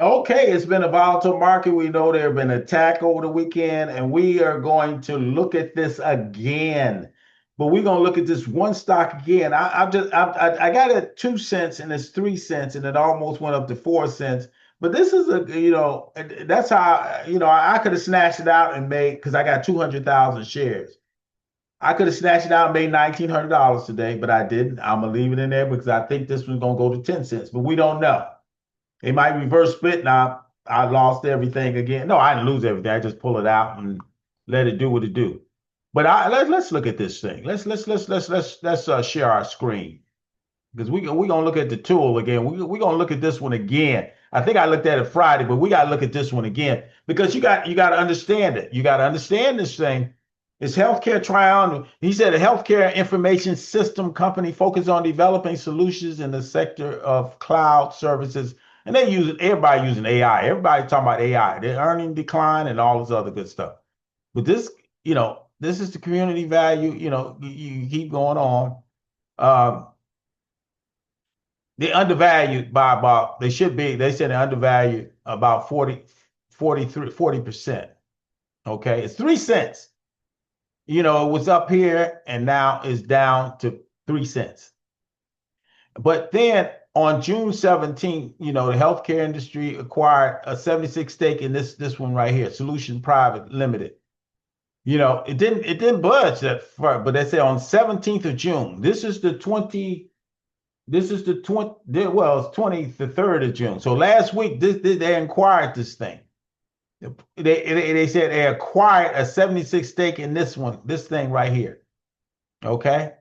Okay, it's been a volatile market. We know there have been attack over the weekend, and we are going to look at this again. But we're going to look at this one stock again. I got it at 2 cents and it's 3 cents, and it almost went up to 4 cents. But this is that's how, I could have snatched it out and made, because I got 200,000 shares. I could have snatched it out and made $1,900 today, but I didn't. I'm going to leave it in there because I think this one's going to go to 10 cents, but we don't know. It might reverse split. Now I lost everything again. No, I didn't lose everything. I just pull it out and let it do what it do. But let's look at this thing. Let's share our screen, because we gonna look at the tool again. We gonna look at this one again. I think I looked at it Friday, but we gotta look at this one again, because you got to understand it. You got to understand this thing. It's healthcare trial. He said a healthcare information system company focused on developing solutions in the sector of cloud services. And everybody using AI. Everybody talking about AI. Their earning decline and all this other good stuff. But this is the community value. You keep going on. Um, they're undervalued by about, they said they're undervalued about 40%. Okay. It's 3 cents. It was up here and now it's down to 3 cents. But then on June 17th, the healthcare industry acquired a 76 stake in this one right here, Solution Private Limited. It didn't budge that far, but they say on 17th of June. Well, it's 23rd of June. So last week, they acquired this thing. They said they acquired a 76 stake in this thing right here. Okay.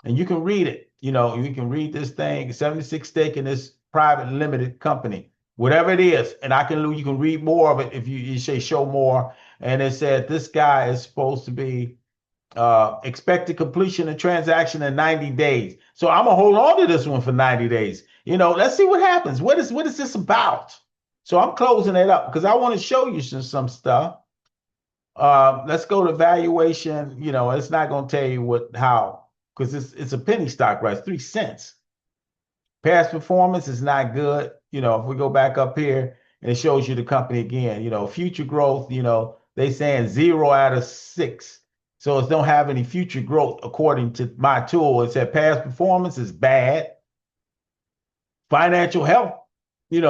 And you can read it. You can read this thing, 76 stake in this private limited company, whatever it is. And you can read more of it if you say show more. And it said this guy is supposed to be expected completion of transaction in 90 days. So I'm gonna hold on to this one for 90 days. Let's see what happens. What is this about? So I'm closing it up because I want to show you some stuff. Let's go to valuation. It's not going to tell you how, because it's a penny stock, right? It's 3 cents. Past performance is not good. If we go back up here and it shows you the company again, future growth, they saying 0 out of 6. So it don't have any future growth according to my tool. It said past performance is bad. Financial health, we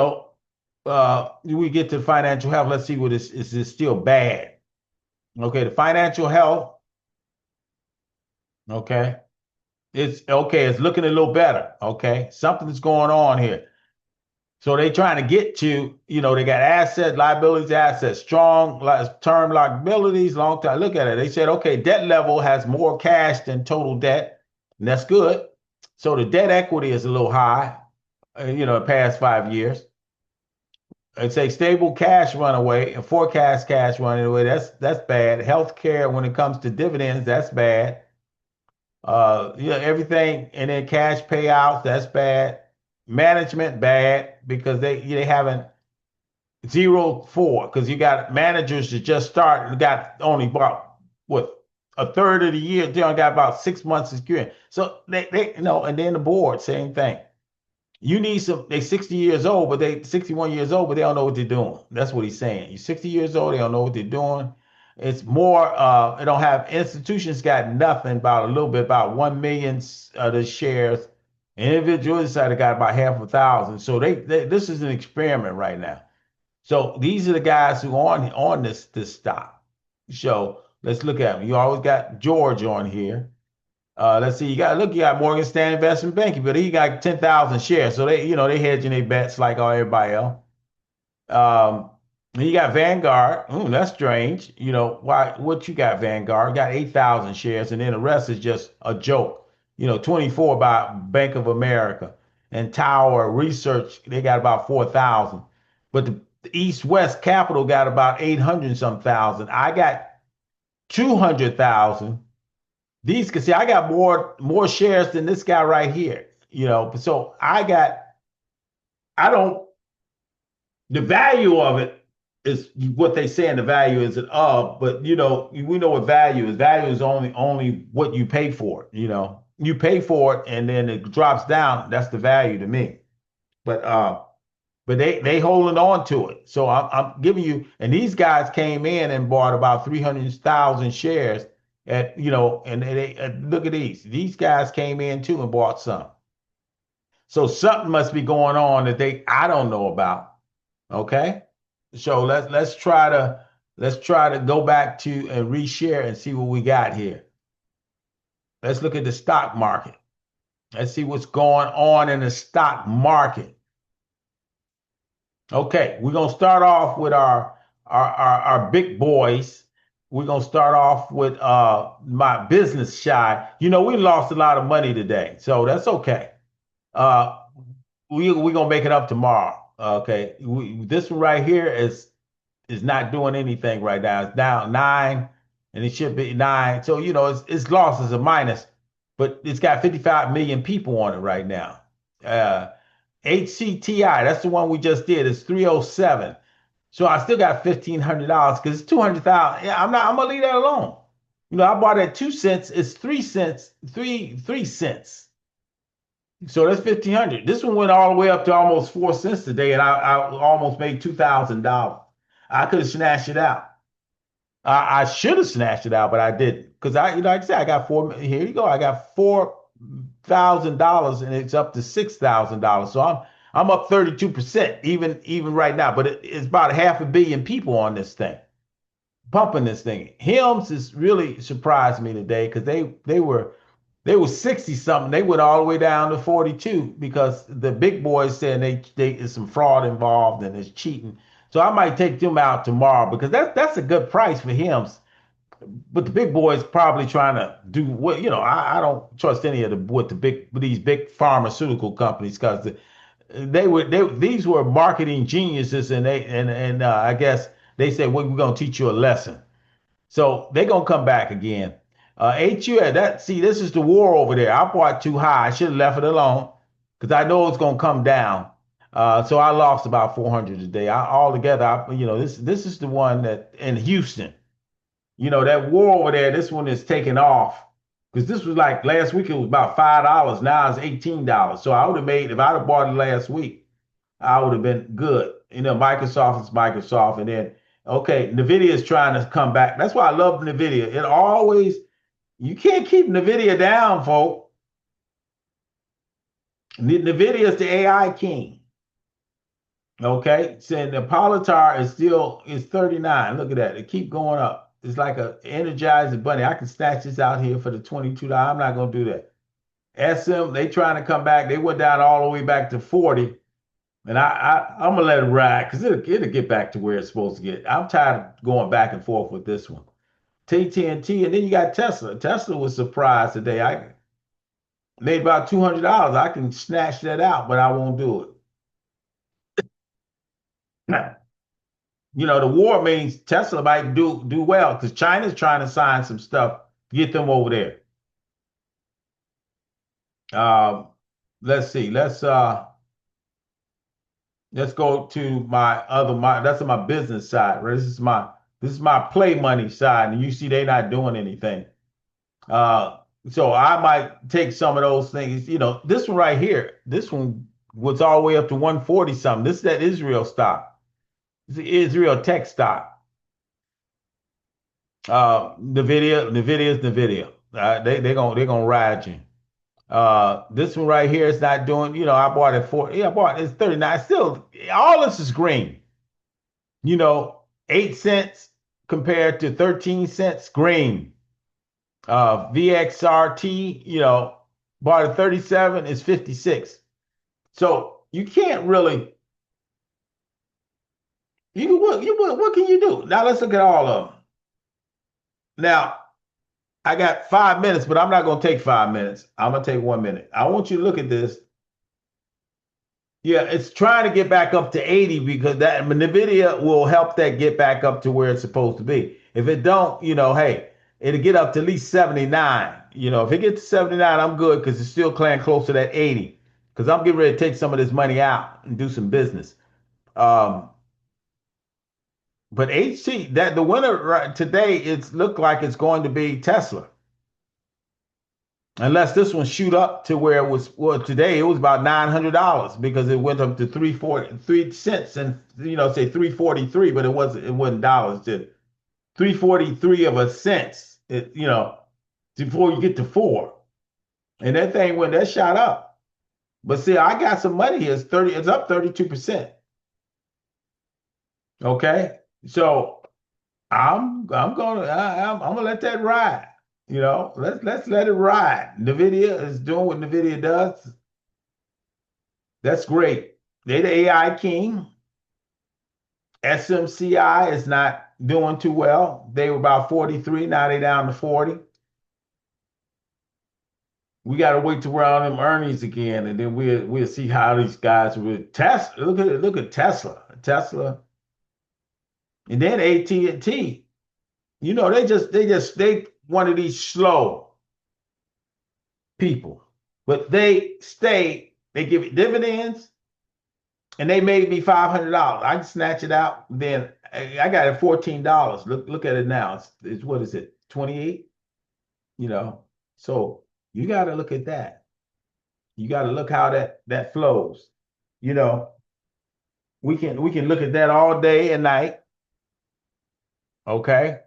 get to financial health. Let's see what is this still bad. Okay, the financial health. Okay. It's okay. It's looking a little better. Okay. Something's going on here. So they trying to get to, they got liabilities, assets, strong term liabilities, long time. Look at it. They said, okay, debt level has more cash than total debt. And that's good. So the debt equity is a little high, the past 5 years. It's a stable cash runaway and forecast cash running away. That's bad. Healthcare, when it comes to dividends, that's bad. Everything, and then cash payouts, that's bad. Management, bad, because they haven't 0-4, because you got managers that just start and got only about what, a third of the year. They only got about 6 months experience. So they and then the board, same thing. You need they 60 years old, but they 61 years old, but they don't know what they're doing. That's what he's saying. You're 60 years old, they don't know what they're doing. It's more, they don't have, institutions got nothing, about a little bit, about 1 million of the shares. Individuals got about 500,000. So this is an experiment right now. So these are the guys who are on this stock. So let's look at them. You always got George on here. Let's see. You got Morgan Stanley Investment Banking, but he got 10,000 shares. So they hedging their bets like all everybody else. You got Vanguard. That's strange. Why? What you got, Vanguard? Got 8,000 shares, and then the rest is just a joke. 24 by Bank of America and Tower Research. They got about 4,000, but the East West Capital got about 800 some thousand. I got 200,000. These, can see, I got more shares than this guy right here. So I don't. The value of it is what they say, and the value is of. But we know what value is. Value is only what you pay for it. You pay for it, and then it drops down. That's the value to me. But but they holding on to it. So I'm giving you, and these guys came in and bought about 300,000 shares at, and look at these. These guys came in too and bought some. So something must be going on that I don't know about. Okay. So let's try to go back to and reshare and see what we got here. Let's look at the stock market. Let's see what's going on in the stock market. Okay, we're gonna start off with our big boys. We're gonna start off with my business shy. We lost a lot of money today, so that's okay. Uh, we're gonna make it up tomorrow. Okay, this one right here is not doing anything right now. It's down 9, and it should be 9. So it's lost as a minus, but it's got 55 million people on it right now. Uh, HCTI, that's the one we just did. It's 307. So I still got $1,500 because it's 200,000. Yeah, I'm gonna leave that alone. I bought it at 2 cents. It's 3 cents, three cents. So that's 1,500. This one went all the way up to almost 4 cents today, and I almost made $2,000. I could have snatched it out. I should have snatched it out, but I didn't because like I said, I got four. Here you go. I got $4,000, and it's up to $6,000. So I'm up 32% even right now. But it's about half a billion people on this thing, pumping this thing. Hims has really surprised me today because they were 60 something. They went all the way down to 42 because the big boys said they is some fraud involved and it's cheating. So I might take them out tomorrow because that's a good price for him. But the big boys probably trying to do what I don't trust any of the what the big these big pharmaceutical companies because these were marketing geniuses and I guess they said we're gonna teach you a lesson. So they're gonna come back again. HU that see this is the war over there. I bought too high. I should have left it alone because I know it's gonna come down. So I lost about 400 today. Altogether, this is the one that in Houston. That war over there. This one is taking off because this was like last week. It was about $5. Now it's $18. So I would have made if I'd have bought it last week. I would have been good. Microsoft is Microsoft, and then okay, Nvidia is trying to come back. That's why I love Nvidia. It always you can't keep Nvidia down, folks. Nvidia is the AI king. Okay, saying the Politar is 39. Look at that. It keep going up. It's like a energized bunny. I can snatch this out here for the $22. I'm not gonna do that. SM, they trying to come back. They went down all the way back to 40. And I'm gonna let it ride because it'll get back to where it's supposed to get. I'm tired of going back and forth with this one. TNT, and then you got Tesla. Tesla was surprised today. I made about $200. I can snatch that out, but I won't do it. The war means Tesla might do well because China's trying to sign some stuff, get them over there. Um, let's see. Let's go to my that's on my business side, right? This is my play money side, and you see they not doing anything. Uh, so I might take some of those things. This one right here, this one was all the way up to 140 something. This is that Israel stock. It's the Israel tech stock. Nvidia. They gonna ride you. This one right here is not doing, I bought it for, yeah, I bought it's 39. Still, all this is green. 8 cents compared to 13 cents green. VXRT, bought at 37 is 56. So you can't really, what can you do? Now let's look at all of them. Now, I got 5 minutes, but I'm not going to take 5 minutes. I'm going to take 1 minute. I want you to look at this. Yeah, it's trying to get back up to 80 because that NVIDIA will help that get back up to where it's supposed to be. If it don't, hey, it'll get up to at least 79. If it gets to 79, I'm good because it's still playing close to that 80 because I'm getting ready to take some of this money out and do some business. But HC, that the winner right today, it's looked like it's going to be Tesla. Unless this one shoot up to where it was, well, today it was about $900 because it went up to 3 cents and say 343, but it wasn't dollars, it 343 of a cents. Before you get to four. And that shot up. But see, I got some money here. It's up 32%. Okay. So I'm gonna let that ride. Let's let it ride. NVIDIA is doing what NVIDIA does. That's great. They're the AI king. SMCI is not doing too well. They were about 43, now they down to 40. We got to wait to round them earnings again, and then we'll see how these guys with Tesla. Look at Tesla, and then AT&T. They one of these slow people, but they stay. They give it dividends, and they made me $500. I can snatch it out. Then I got it $14. Look at it now. It's what is it? 28. So you got to look at that. You got to look how that flows. We can look at that all day and night. Okay.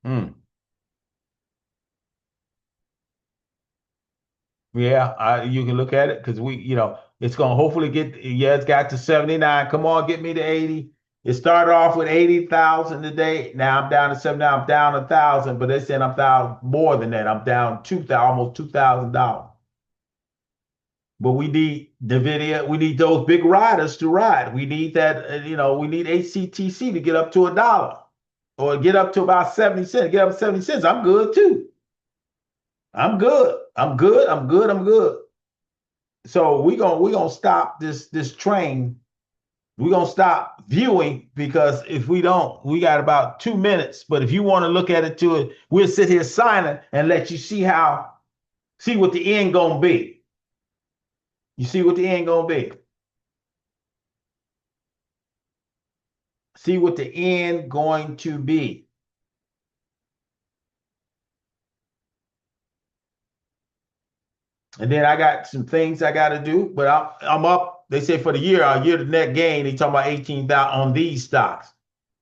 Hmm. Yeah, you can look at it because it's gonna hopefully it's got to 79. Come on, get me to 80. It started off with 80,000 today. Now I'm down to 79. I'm down 1,000, but they said I'm down more than that. I'm down almost $2,000. But we need NVIDIA. We need those big riders to ride. We need that. We need HCTC to get up to $1 or get up to about 70 cents. Get up to 70 cents. I'm good too. I'm good. I'm good. I'm good. I'm good. So we're gonna stop this train. We're gonna stop viewing because if we don't, we got about 2 minutes. But if you want to look at it, we'll sit here silent and let you see what the end gonna be. You see what the end gonna be. See what the end going to be. And then I got some things I got to do, but I'm up. They say for the year, our year to net gain, they talking about 18,000 on these stocks.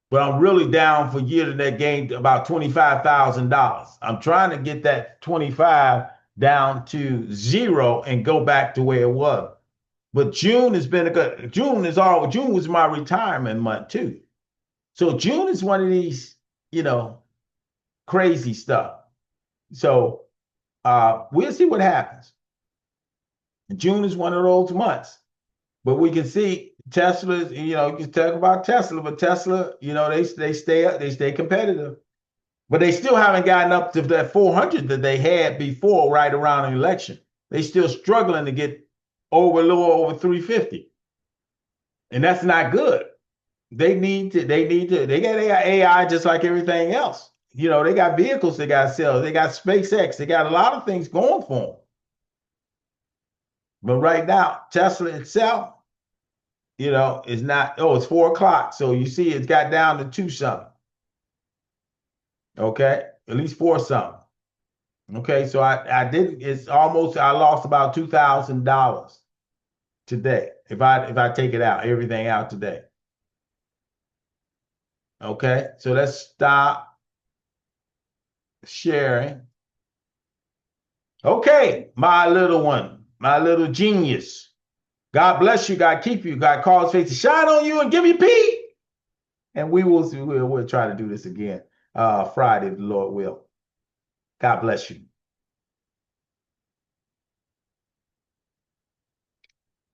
But I'm really down for year to net gain about $25,000. I'm trying to get that 25 down to zero and go back to where it was. But June has been June was my retirement month too. So June is one of these, crazy stuff. So we'll see what happens. June is one of those months, but we can see Tesla. You can talk about Tesla, but Tesla, they stay competitive, but they still haven't gotten up to that 400 that they had before, right around the election. They still struggling to get a little over 350, and that's not good. They got AI just like everything else. They got vehicles they got to sell. They got SpaceX. They got a lot of things going for them. But right now, Tesla itself, is not, it's 4 o'clock. So you see it's got down to 2 something. Okay. At least 4 something. Okay. So I lost about $2,000 today. If I take it out, everything out today. Okay. So let's stop sharing. Okay. My little one, my little genius. God bless you. God keep you. God cause his face to shine on you and give you peace. And we'll try to do this again Friday, if the Lord will. God bless you.